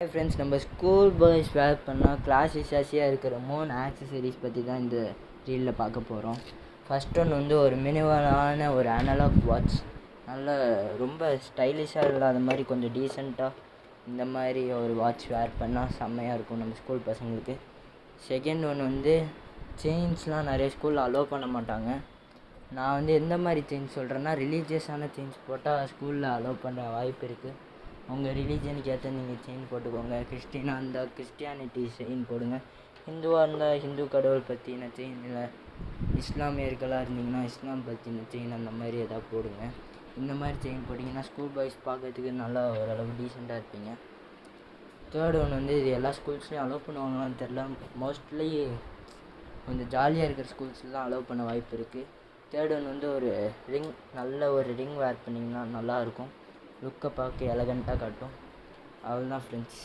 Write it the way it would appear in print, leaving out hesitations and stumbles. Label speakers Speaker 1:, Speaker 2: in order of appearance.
Speaker 1: Hi friends, நம்ம school boys வேர் பண்ணால் class விசாசியாக இருக்கிற 3 ஆக்சசரிஸ் பற்றி தான் இந்த ரீலில் பார்க்க போகிறோம். ஃபஸ்ட் ஒன்று வந்து ஒரு மினிமலான ஒரு அனலாக் வாட்ச். நல்ல ரொம்ப ஸ்டைலிஷாக இல்லாத மாதிரி கொஞ்சம் டீசெண்டாக இந்த மாதிரி ஒரு வாட்ச் வேர் பண்ணால் செம்மையாக இருக்கும் நம்ம ஸ்கூல் பசங்களுக்கு. செகண்ட் ஒன்று வந்து செயின்ஸ்லாம் நிறைய ஸ்கூலில் அலோவ் பண்ண மாட்டாங்க. நான் வந்து எந்த மாதிரி செயின்ஸ் சொல்கிறேன்னா, ரிலீஜியஸான செயின்ஸ் போட்டால் ஸ்கூலில் அலோவ் பண்ண வாய்ப்பு இருக்குது. உங்கள் ரிலீஜனுக்கு ஏற்ற நீங்கள் செயின் போட்டுக்கோங்க. கிறிஸ்டினாக இருந்தால் கிறிஸ்டியானிட்டி செயின் போடுங்க. ஹிந்துவாக இருந்தால் ஹிந்து கடவுள் பற்றின செயின், இல்லை இஸ்லாமியர்களாக இருந்தீங்கன்னா இஸ்லாம் பற்றின செயின் அந்த மாதிரி எதாவது போடுங்க. இந்த மாதிரி செயின் போட்டிங்கன்னா ஸ்கூல் பாய்ஸ் பார்க்கறதுக்கு நல்லா ஓரளவு டீசெண்டாக இருப்பீங்க. தேர்ட் ஒன்று வந்து இது எல்லா ஸ்கூல்ஸ்லையும் அலோவ் பண்ணுவாங்களான்னு தெரில. மோஸ்ட்லி கொஞ்சம் ஜாலியாக இருக்கிற ஸ்கூல்ஸ்லாம் அலோவ் பண்ண வாய்ப்பு இருக்குது. தேர்ட் ஒன்று வந்து ஒரு ரிங், நல்ல ஒரு ரிங் வேர் பண்ணிங்கன்னா நல்லாயிருக்கும். லுக்கை பார்க்க எலகண்ட்டாக காட்டும். அவ்வளோதான் ஃப்ரெண்ட்ஸ்.